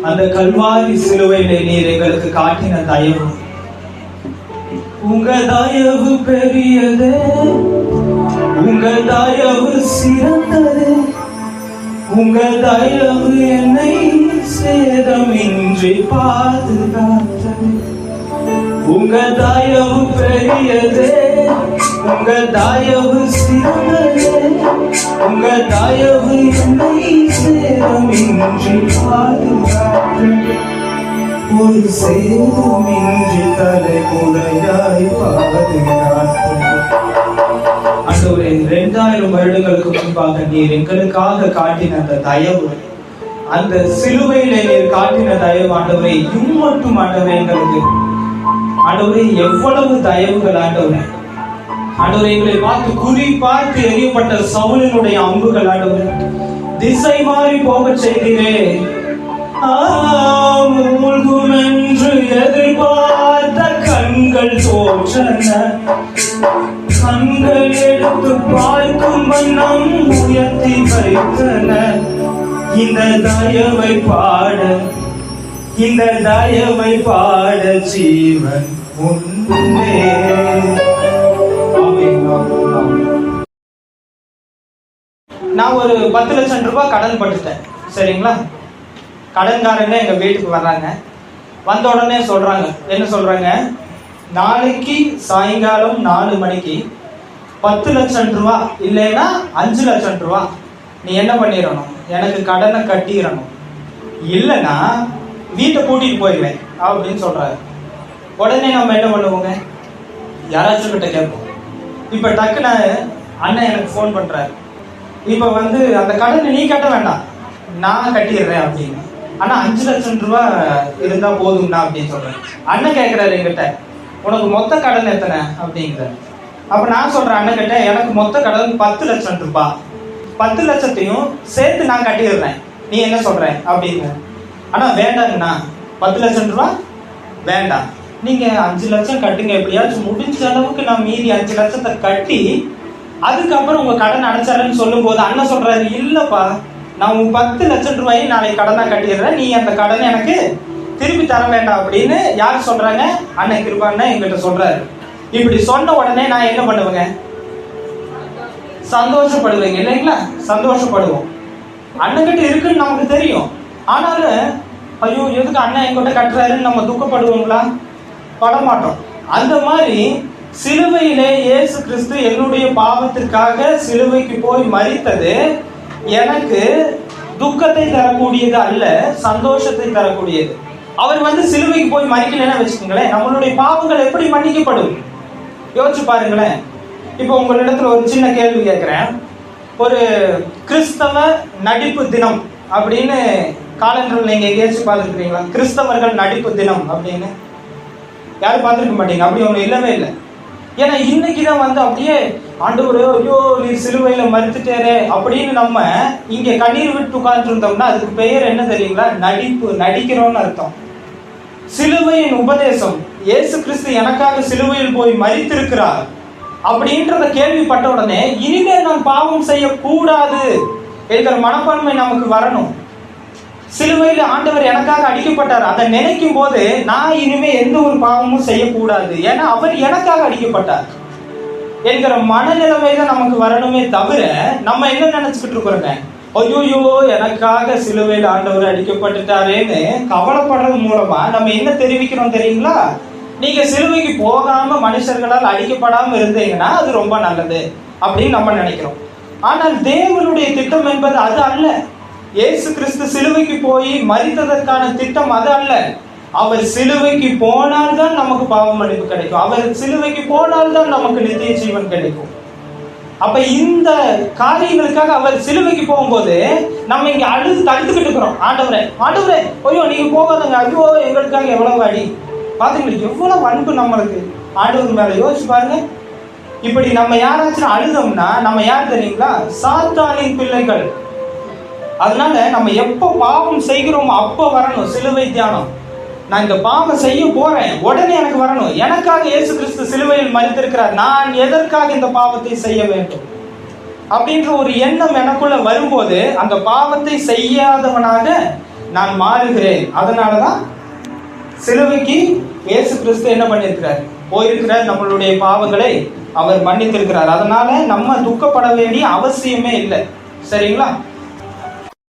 அந்த கல்வாரி சிலுவையிலே நீர் எங்களுக்கு காட்டின தயவு, உங்க தயவு பெரியது, உங்க தயவு சிறந்தது, உங்க தயவு என்னை சேதமின்றி பாதுகாத்தது. உங்க தயவு பெரியது, உங்க தயவு சிறந்தது, உங்க தயவு என்னை சேதமின்றி பாதுகாத்தது. ஒரு சேதமின்றி தலைமுறையாய் பாதுகாத்தது. ஆண்டவரே, 2000 வருடங்களுக்கு முன்பாக நீர் எங்களுக்காக காட்டின அந்த தயவு, அந்த சிலுவையில நீர் காட்டின தயவு ஆண்டவரே, இம்மட்டும் ஆண்டவரே எங்களுக்கு ஆண்டவரே எவ்வளவு தயவுகள் ஆண்டவரே. ஆண்டவரே, எங்களை பார்த்து குறி பார்த்து எரியப்பட்ட சவுலினுடைய அம்புகள் ஆண்டவரே திசை மாறி போக செய்தீரே. மூழ்கும் என்று எதிர்பார்த்த கண்கள் தோற்றன, கண்கள் எடுத்து பார்க்கும் வண்ணம் உயர்த்தி வைத்தன. இந்த தயவை பாட, இந்த தயவை பாட ஜீவன் உண்டே. நான் ஒரு 10 லட்சம் ரூபாய் கடன் பட்டுட்டேன், சரிங்களா? கடன்காரங்க எங்க வீட்டுக்கு வர்றாங்க. வந்த உடனே சொல்றாங்க, என்ன சொல்றாங்க, நாளைக்கு சாயங்காலம் 4 மணிக்கு 10 லட்சம் ரூபா இல்லைன்னா 5 லட்சம் ரூபா நீ என்ன பண்ணிடணும், எனக்கு கடனை கட்டிடணும், இல்லைன்னா வீட்டை கூட்டிட்டு போயிடுவேன் அப்படின்னு சொல்றாரு. உடனே நம்ம என்ன பண்ணுவோங்க, யாராச்சும் கிட்ட கேட்போம். இப்ப டக்குன்னு அண்ணன் எனக்கு ஃபோன் பண்றாரு, இப்ப அந்த கடனை நீ கட்ட வேண்டாம், நான் கட்டிடுறேன் அப்படின்னு. ஆனா 5 லட்சம் ரூபா இருந்தா போதும்னா அப்படின்னு சொல்றேன். அண்ணன் கேட்கிறாரு என்கிட்ட, உனக்கு மொத்த கடன் எத்தனை அப்படிங்கிறார். அப்ப நான் சொல்றேன் அண்ணன் கிட்ட, எனக்கு மொத்த கடன் 10 லட்சம் ரூபாய், 10 லட்சத்தையும் சேர்த்து நான் கட்டிடுறேன், நீ என்ன சொல்ற அப்படிங்கிற. ஆனா வேண்டாங்கண்ணா, 10 லட்சம் ரூபாய் வேண்டாம், நீங்க 5 லட்சம் கட்டுங்க, எப்படியாச்சும் முடிஞ்ச அளவுக்கு நான் மீதி 5 லட்சத்தை கட்டி அதுக்கப்புறம் உங்க கடன் அடைச்சாருன்னு சொல்லும் போது அண்ணன் சொல்றாரு, இல்லப்பா நான் உங்க 10 லட்சம் ரூபாயை நாளைக்கு கடனா கட்டிடுறேன், நீ அந்த கடனை எனக்கு திருப்பி தர வேண்டாம் அப்படின்னு யார் சொல்றாங்க, அண்ணன் கிருபான்னா எங்கிட்ட சொல்றாரு. இப்படி சொன்ன உடனே நான் என்ன பண்ணுவேங்க, சந்தோஷப்படுவேங்க இல்லைங்களா? சந்தோஷப்படுவோம். அண்ணன்கிட்ட இருக்குன்னு நமக்கு தெரியும், ஆனாலும் ஐயோ எதுக்கு அண்ணன் என்கிட்ட கட்டுறாருன்னு நம்ம துக்கப்படுவோங்களா? படமாட்டோம். அந்த மாதிரி சிலுவையிலே இயேசு கிறிஸ்து என்னுடைய பாவத்திற்காக சிலுவைக்கு போய் மரித்தது எனக்கு துக்கத்தை தரக்கூடியது அல்ல, சந்தோஷத்தை தரக்கூடியது. அவர் சிலுவைக்கு போய் மறிக்கலன்னா வச்சுக்கோங்களேன், நம்மளுடைய பாவங்கள் எப்படி மன்னிக்கப்படும்? யோசிச்சு பாருங்களேன். இப்போ உங்களிடத்துல ஒரு சின்ன கேள்வி கேட்கிறேன். ஒரு கிறிஸ்தவ நடிப்பு தினம் அப்படின்னு காலண்டர்ல நீங்க எங்கேயாச்சும் பார்த்துருக்கீங்களா? கிறிஸ்தவர்கள் நடிப்பு தினம் அப்படின்னு யாரும் பார்த்துருக்க மாட்டீங்க. அப்படி ஒண்ணு இல்லவே இல்லை. ஏன்னா இன்னைக்குதான் அப்படியே ஆண்டவரே ஐயோ நீர் சிலுவையில மறுத்துட்டேரே அப்படின்னு நம்ம இங்க கண்ணீர் விட்டு உட்கார்ந்து இருந்தோம்னா அதுக்கு பெயர் என்ன தெரியுங்களா? நடிப்பு, நடிக்கிறோம்னு அர்த்தம். சிலுவையின் உபதேசம், இயேசு கிறிஸ்து எனக்காக சிலுவையில் போய் மரித்திருக்கிறார் அப்படின்றத கேள்விப்பட்ட உடனே இனிமே நாம் பாவம் செய்யக்கூடாது என்கிற மனப்பான்மை நமக்கு வரணும். சிலுவையில் ஆண்டவர் எனக்காக அடிக்கப்பட்டார், அதை நினைக்கும் போது நான் இனிமே எந்த ஒரு பாவமும் செய்யக்கூடாது, ஏன்னா அவர் எனக்காக அடிக்கப்பட்டார் என்கிற மனநிலைமை தான் நமக்கு வரணுமே தவிர நம்ம என்ன நினைச்சுக்கிட்டு இருக்கிறோங்க, ஐயோயோ எனக்காக சிலுவையில் ஆண்டவர் அடிக்கப்பட்டுட்டாரேன்னு கவலைப்படுறது மூலமா நம்ம என்ன தெரிவிக்கிறோம் தெரியுங்களா? நீங்க சிலுவைக்கு போகாம மனுஷர்களால் அடிக்கப்படாம இருந்தீங்கன்னா அது ரொம்ப நல்லது அப்படின்னு நம்ம நினைக்கிறோம். ஆனால் தேவனுடைய திட்டம் என்பது அது அல்ல. இயேசு கிறிஸ்து சிலுவைக்கு போய் மரித்ததற்கான திட்டம் அது அல்ல. அவர் சிலுவைக்கு போனால்தான் நமக்கு பாவ மன்னிப்பு கிடைக்கும், அவர் சிலுவைக்கு போனால்தான் நமக்கு நித்திய ஜீவன் கிடைக்கும். அப்ப இந்த காரியங்களுக்காக அவர் சிலுவைக்கு போகும்போது நம்ம இங்க அழுது தடுத்துக்கிட்டு இருக்கிறோம். ஆண்டவரே ஆண்டவரே ஐயோ நீங்க போகாதங்க, ஐயோ எங்களுக்காக எவ்வளவு அடி. பாத்தீங்களா எவ்வளவு அன்பு நம்மளுக்கு ஆண்டவர் மேல. யோசிச்சு பாருங்க. இப்படி நம்ம யாராச்சும் அழுதோம்னா நம்ம யார் தெரியுங்களா? சாத்தானின் பிள்ளைகள். அதனால நம்ம எப்ப பாவம் செய்கிறோமோ அப்ப வரணும் சிலுவை தியானம். நான் இந்த பாவம் செய்ய போறேன், உடனே எனக்கு வரணும். எனக்காக இயேசு கிறிஸ்து சிலுவையில் மரித்திருக்கிறார், நான் எதற்காக இந்த பாவத்தை செய்ய வேண்டும் அப்படின்ற ஒரு எண்ணம் எனக்குள்ள வரும்போது அந்த பாவத்தை செய்யாதவனாக நான் மாறுகிறேன். அதனாலதான் சிலுவைக்கு இயேசு கிறிஸ்து என்ன பண்ணியிருக்கிறார், போயிருக்கிறார். நம்மளுடைய பாவங்களை அவர் மன்னித்திருக்கிறார். அதனால நம்ம துக்கப்பட வேண்டிய அவசியமே இல்லை. சரிங்களா?